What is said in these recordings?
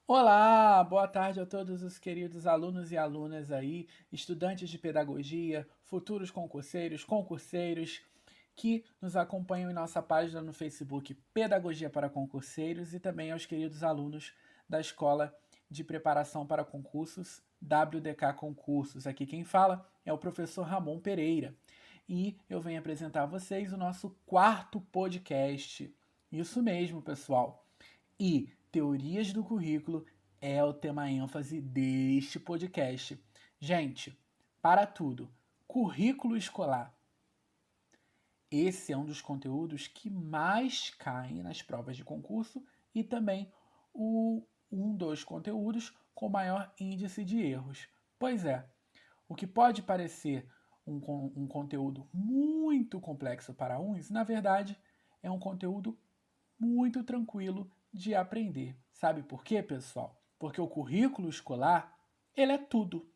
Olá, boa tarde a todos os queridos alunos e alunas aí, estudantes de pedagogia, futuros concurseiros, concurseiros que nos acompanham em nossa página no Facebook Pedagogia para Concurseiros e também aos queridos alunos da Escola de Preparação para Concursos, WDK Concursos. Aqui quem fala é o professor Ramon Pereira e eu venho apresentar a vocês o nosso quarto podcast. Isso mesmo, pessoal. E teorias do currículo é o tema ênfase deste podcast. Gente, para tudo, currículo escolar. Esse é um dos conteúdos que mais caem nas provas de concurso e também um dos conteúdos com maior índice de erros. Pois é, o que pode parecer um conteúdo muito complexo para uns, na verdade, é um conteúdo muito tranquilo de aprender. Sabe por quê, pessoal? Porque o currículo escolar, ele é tudo.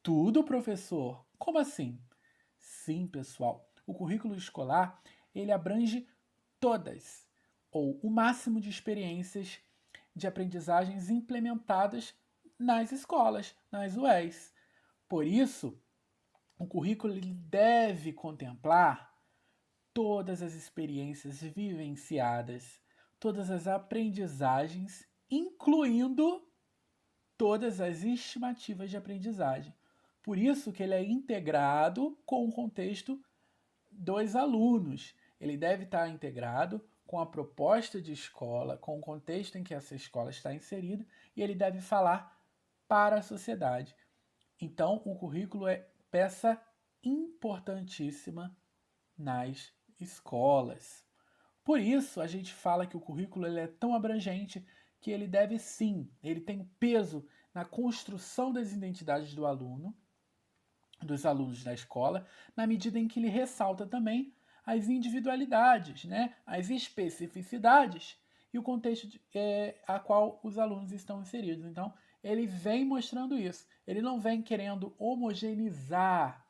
Tudo, professor? Como assim? Sim, pessoal. O currículo escolar, ele abrange todas ou o máximo de experiências de aprendizagens implementadas nas escolas, nas UES. Por isso, o currículo ele deve contemplar todas as experiências vivenciadas, todas as aprendizagens, incluindo todas as estimativas de aprendizagem. Por isso que ele é integrado com o contexto dos alunos. Ele deve estar integrado com a proposta de escola, com o contexto em que essa escola está inserida, e ele deve falar para a sociedade. Então, o currículo é peça importantíssima nas escolas. Por isso, a gente fala que o currículo ele é tão abrangente que ele deve sim, ele tem peso na construção das identidades do aluno, dos alunos da escola, na medida em que ele ressalta também as individualidades, né, as especificidades e o contexto a qual os alunos estão inseridos. Então, ele vem mostrando isso. Ele não vem querendo homogeneizar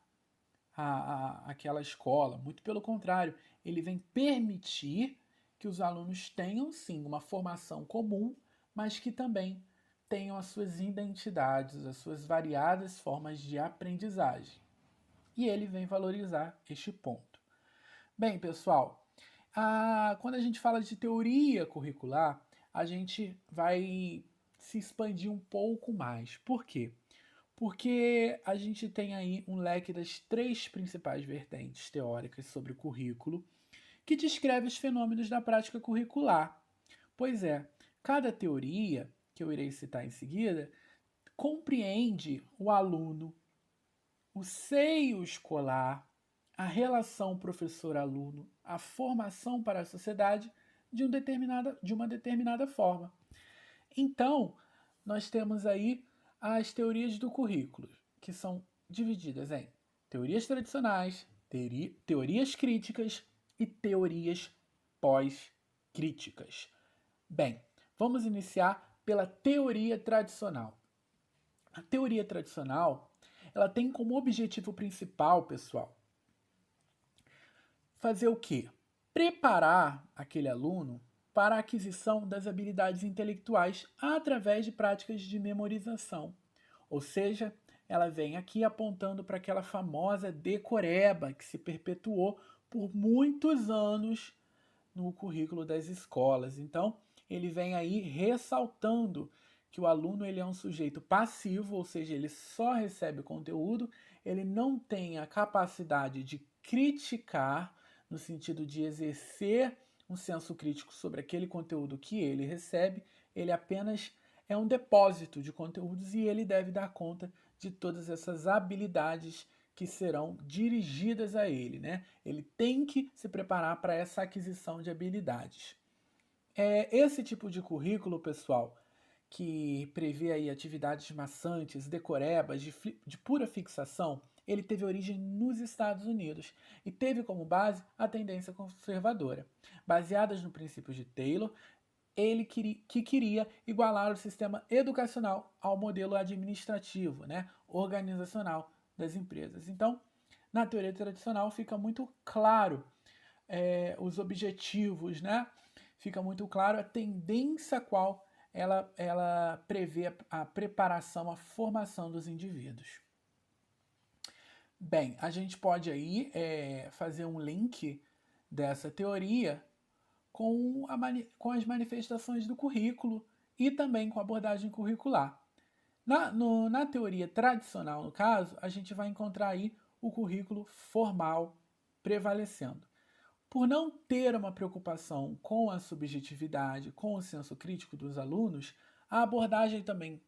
aquela escola. Muito pelo contrário, ele vem permitir que os alunos tenham sim uma formação comum, mas que também tenham as suas identidades, as suas variadas formas de aprendizagem. E ele vem valorizar este ponto. Bem, pessoal, quando a gente fala de teoria curricular, a gente vai se expandir um pouco mais. Por quê? Porque a gente tem aí um leque das três principais vertentes teóricas sobre o currículo que descreve os fenômenos da prática curricular. Pois é, cada teoria, que eu irei citar em seguida, compreende o aluno, o seio escolar, a relação professor-aluno, a formação para a sociedade de uma determinada forma. Então, nós temos aí as teorias do currículo, que são divididas em teorias tradicionais, teorias críticas e teorias pós-críticas. Bem, vamos iniciar pela teoria tradicional. A teoria tradicional, ela tem como objetivo principal, pessoal, fazer o quê? Preparar aquele aluno para a aquisição das habilidades intelectuais através de práticas de memorização. Ou seja, ela vem aqui apontando para aquela famosa decoreba que se perpetuou por muitos anos no currículo das escolas. Então, ele vem aí ressaltando que o aluno ele é um sujeito passivo, ou seja, ele só recebe o conteúdo, ele não tem a capacidade de criticar, no sentido de exercer um senso crítico sobre aquele conteúdo que ele recebe, ele apenas é um depósito de conteúdos e ele deve dar conta de todas essas habilidades que serão dirigidas a ele, né? Ele tem que se preparar para essa aquisição de habilidades. Esse tipo de currículo, pessoal, que prevê aí atividades maçantes, decorebas, de pura fixação, ele teve origem nos Estados Unidos e teve como base a tendência conservadora. Baseadas no princípio de Taylor, ele queria igualar o sistema educacional ao modelo administrativo, né, organizacional das empresas. Então, na teoria tradicional fica muito claro os objetivos, né? Fica muito claro a tendência a qual ela prevê a preparação, a formação dos indivíduos. Bem, a gente pode aí fazer um link dessa teoria com as manifestações do currículo e também com a abordagem curricular. Na teoria tradicional, no caso, a gente vai encontrar aí o currículo formal prevalecendo. Por não ter uma preocupação com a subjetividade, com o senso crítico dos alunos, a abordagem também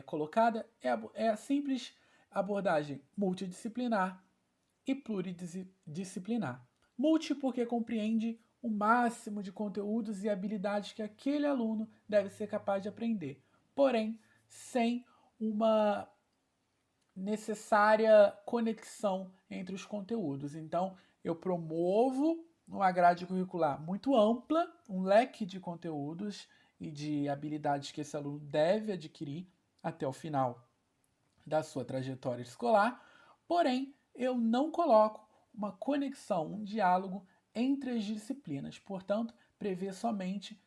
colocada é a simples abordagem multidisciplinar e pluridisciplinar. Multi porque compreende o máximo de conteúdos e habilidades que aquele aluno deve ser capaz de aprender, porém, sem uma necessária conexão entre os conteúdos. Então, eu promovo uma grade curricular muito ampla, um leque de conteúdos e de habilidades que esse aluno deve adquirir até o final da sua trajetória escolar, porém, eu não coloco uma conexão, um diálogo entre as disciplinas. Portanto, prevê somente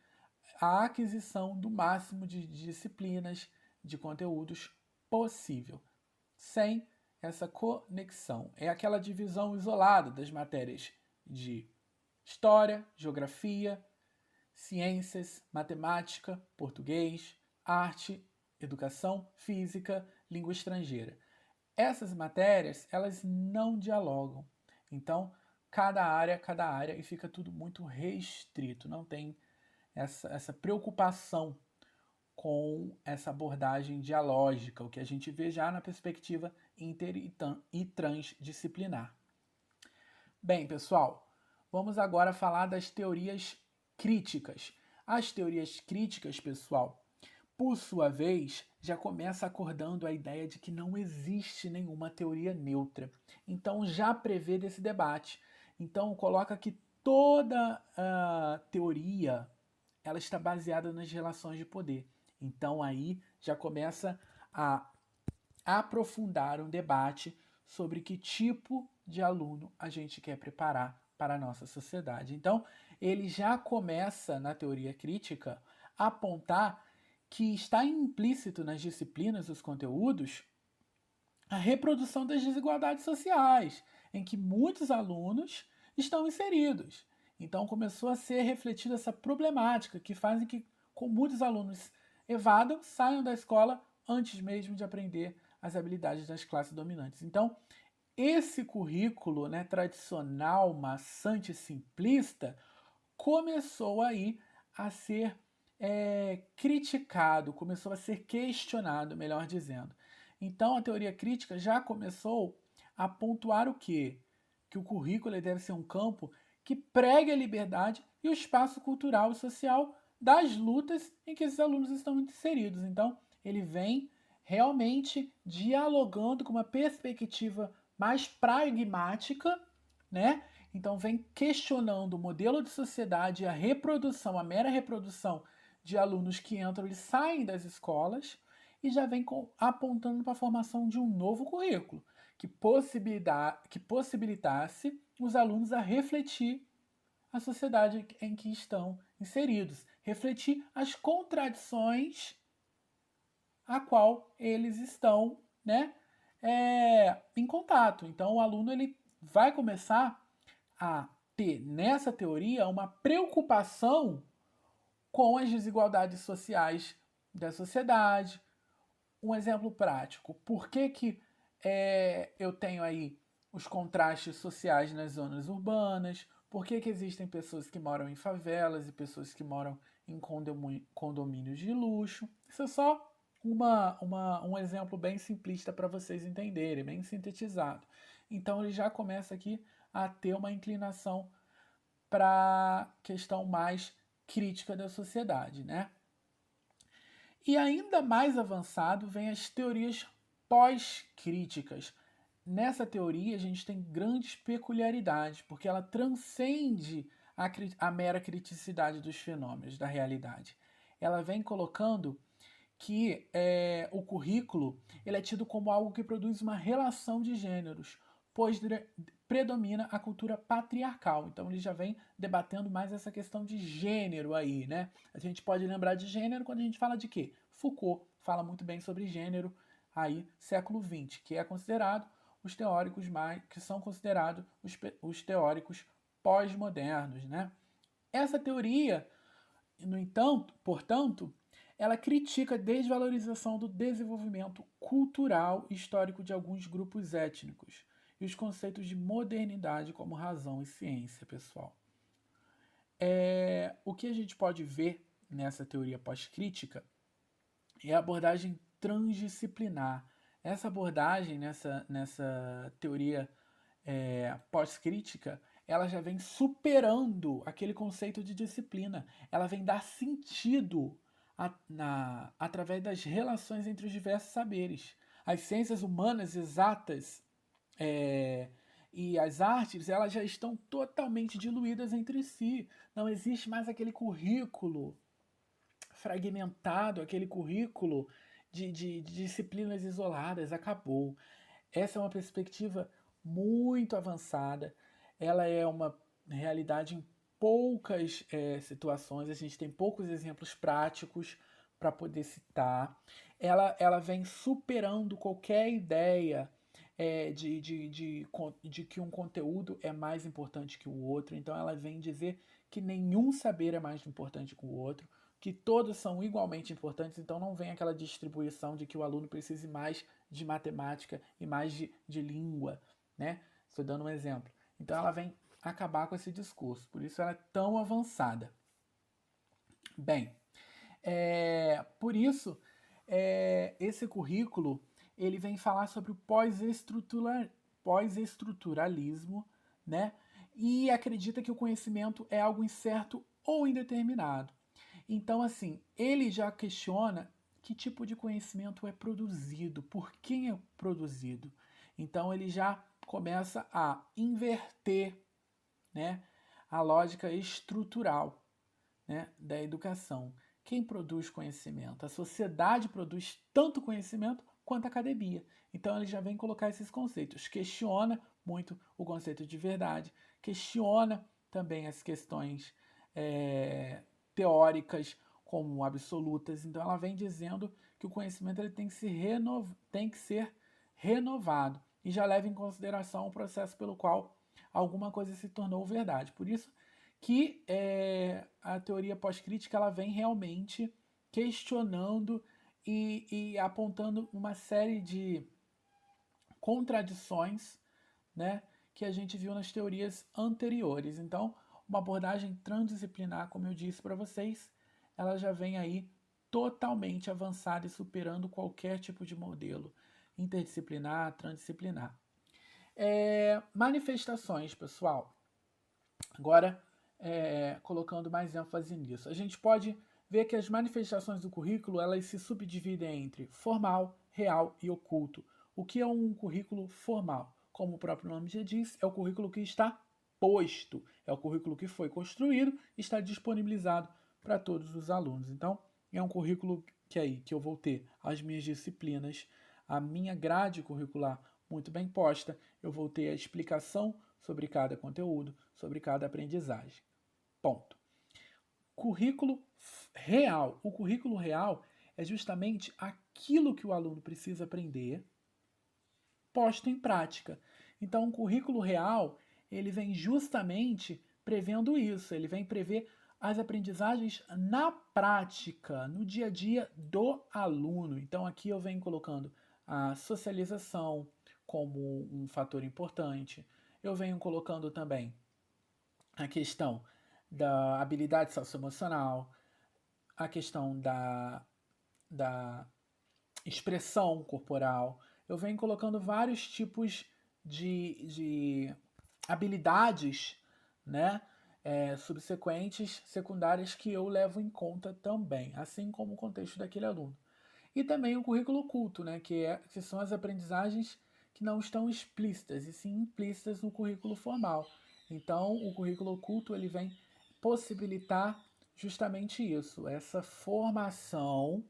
a aquisição do máximo de disciplinas, de conteúdos possível, sem essa conexão. É aquela divisão isolada das matérias de história, geografia, ciências, matemática, português, arte, educação física, língua estrangeira. Essas matérias, elas não dialogam. Então, cada área, e fica tudo muito restrito. Não tem essa preocupação com essa abordagem dialógica, o que a gente vê já na perspectiva inter e transdisciplinar. Bem, pessoal, vamos agora falar das teorias críticas. As teorias críticas, pessoal, por sua vez, já começa acordando a ideia de que não existe nenhuma teoria neutra. Então já prevê desse debate. Então coloca que toda a teoria ela está baseada nas relações de poder. Então aí já começa a aprofundar um debate sobre que tipo de aluno a gente quer preparar para a nossa sociedade. Então, ele já começa na teoria crítica a apontar que está implícito nas disciplinas, os conteúdos, a reprodução das desigualdades sociais, em que muitos alunos estão inseridos. Então começou a ser refletida essa problemática que faz com que muitos alunos evadam, saiam da escola antes mesmo de aprender as habilidades das classes dominantes. Então, esse currículo, né, tradicional, maçante e simplista começou aí a ser criticado, começou a ser questionado, melhor dizendo. Então, a teoria crítica já começou a pontuar o quê? Que o currículo deve ser um campo que pregue a liberdade e o espaço cultural e social das lutas em que esses alunos estão inseridos. Então, ele vem realmente dialogando com uma perspectiva mais pragmática, né? Então, vem questionando o modelo de sociedade e a reprodução, a mera reprodução de alunos que entram e saem das escolas, e já vem apontando para a formação de um novo currículo que possibilitasse os alunos a refletir a sociedade em que estão inseridos, refletir as contradições a qual eles estão, né, em contato. Então, o aluno ele vai começar a ter nessa teoria uma preocupação com as desigualdades sociais da sociedade. Um exemplo prático: por que eu tenho aí os contrastes sociais nas zonas urbanas? Por que existem pessoas que moram em favelas e pessoas que moram em condomínios de luxo? Isso é só um exemplo bem simplista para vocês entenderem, bem sintetizado. Então ele já começa aqui a ter uma inclinação para a questão mais crítica da sociedade, né? E ainda mais avançado vem as teorias pós-críticas. Nessa teoria a gente tem grandes peculiaridades, porque ela transcende a mera criticidade dos fenômenos da realidade. Ela vem colocando que o currículo ele é tido como algo que produz uma relação de gêneros, pois predomina a cultura patriarcal. Então ele já vem debatendo mais essa questão de gênero aí, né? A gente pode lembrar de gênero quando a gente fala de quê? Foucault fala muito bem sobre gênero aí, século XX, que é considerado os teóricos mais, que são considerados os teóricos pós-modernos, né? Essa teoria, no entanto, portanto, ela critica a desvalorização do desenvolvimento cultural e histórico de alguns grupos étnicos e os conceitos de modernidade como razão e ciência, pessoal. O que a gente pode ver nessa teoria pós-crítica é a abordagem transdisciplinar. Essa abordagem, nessa teoria pós-crítica, ela já vem superando aquele conceito de disciplina. Ela vem dar sentido através das relações entre os diversos saberes. As ciências humanas exatas e as artes, elas já estão totalmente diluídas entre si. Não existe mais aquele currículo fragmentado, aquele currículo de disciplinas isoladas. Acabou. Essa é uma perspectiva muito avançada. Ela é uma realidade em poucas situações. A gente tem poucos exemplos práticos para poder citar. Ela vem superando qualquer ideia de que um conteúdo é mais importante que o outro. Então ela vem dizer que nenhum saber é mais importante que o outro, que todos são igualmente importantes. Então não vem aquela distribuição de que o aluno precise mais de matemática e mais de língua, né? Estou dando um exemplo. Então ela vem acabar com esse discurso, por isso ela é tão avançada. Bem, por isso esse currículo ele vem falar sobre o pós-estruturalismo, né? E acredita que o conhecimento é algo incerto ou indeterminado. Então, assim, ele já questiona que tipo de conhecimento é produzido, por quem é produzido. Então, ele já começa a inverter, né, a lógica estrutural, né, da educação. Quem produz conhecimento? A sociedade produz tanto conhecimento quanto a academia. Então, ele já vem colocar esses conceitos. Questiona muito o conceito de verdade, questiona também as questões teóricas como absolutas. Então ela vem dizendo que o conhecimento ele tem que ser renovado e já leva em consideração o processo pelo qual alguma coisa se tornou verdade. Por isso que a teoria pós-crítica ela vem realmente questionando e apontando uma série de contradições, né, que a gente viu nas teorias anteriores. Então, uma abordagem transdisciplinar, como eu disse para vocês, ela já vem aí totalmente avançada e superando qualquer tipo de modelo interdisciplinar, transdisciplinar. Manifestações, pessoal. Agora, colocando mais ênfase nisso. A gente pode ver que as manifestações do currículo elas se subdividem entre formal, real e oculto. O que é um currículo formal? Como o próprio nome já diz, é o currículo que está posto, é o currículo que foi construído e está disponibilizado para todos os alunos. Então, é um currículo que eu vou ter as minhas disciplinas, a minha grade curricular muito bem posta, eu vou ter a explicação sobre cada conteúdo, sobre cada aprendizagem. Ponto. Currículo real. O currículo real é justamente aquilo que o aluno precisa aprender posto em prática. Então, o currículo real, ele vem justamente prevendo isso, ele vem prever as aprendizagens na prática, no dia a dia do aluno. Então, aqui eu venho colocando a socialização como um fator importante. Eu venho colocando também a questão da habilidade socioemocional, a questão da expressão corporal. Eu venho colocando vários tipos de habilidades, né, subsequentes, secundárias, que eu levo em conta também, assim como o contexto daquele aluno. E também o currículo oculto, né, que são as aprendizagens que não estão explícitas, e sim implícitas no currículo formal. Então, o currículo oculto ele vem possibilitar justamente isso, essa formação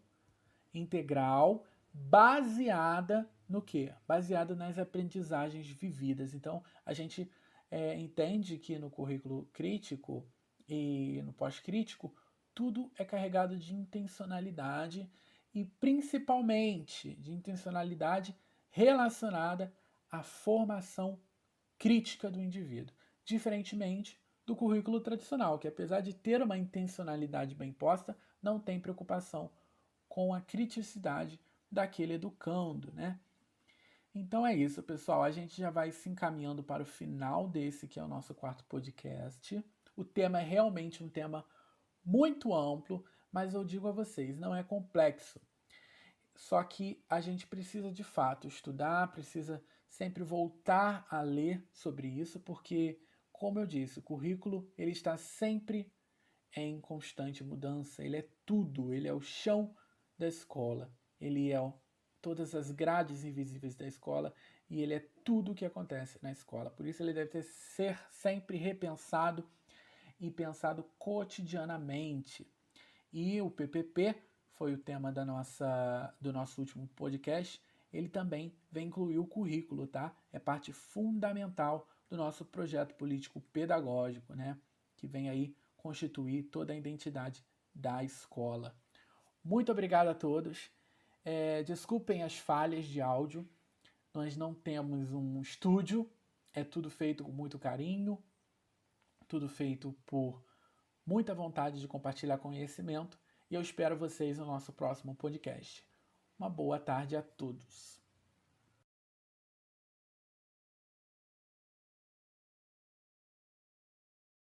integral baseada no quê? Baseado nas aprendizagens vividas. Então, a gente entende que no currículo crítico e no pós-crítico, tudo é carregado de intencionalidade e principalmente de intencionalidade relacionada à formação crítica do indivíduo, diferentemente do currículo tradicional, que apesar de ter uma intencionalidade bem posta, não tem preocupação com a criticidade daquele educando, né? Então é isso, pessoal. A gente já vai se encaminhando para o final desse que é o nosso quarto podcast. O tema é realmente um tema muito amplo, mas eu digo a vocês, não é complexo. Só que a gente precisa de fato estudar, precisa sempre voltar a ler sobre isso, porque, como eu disse, o currículo ele está sempre em constante mudança, ele é tudo, ele é o chão da escola, ele é todas as grades invisíveis da escola e ele é tudo o que acontece na escola. Por isso ele deve ser sempre repensado e pensado cotidianamente. E o PPP foi o tema do nosso último podcast. Ele também vem incluir o currículo, tá? É parte fundamental do nosso projeto político pedagógico, né? Que vem aí constituir toda a identidade da escola. Muito obrigado a todos. Desculpem as falhas de áudio. Nós não temos um estúdio. É tudo feito com muito carinho, tudo feito por muita vontade de compartilhar conhecimento. E eu espero vocês no nosso próximo podcast. Uma boa tarde a todos.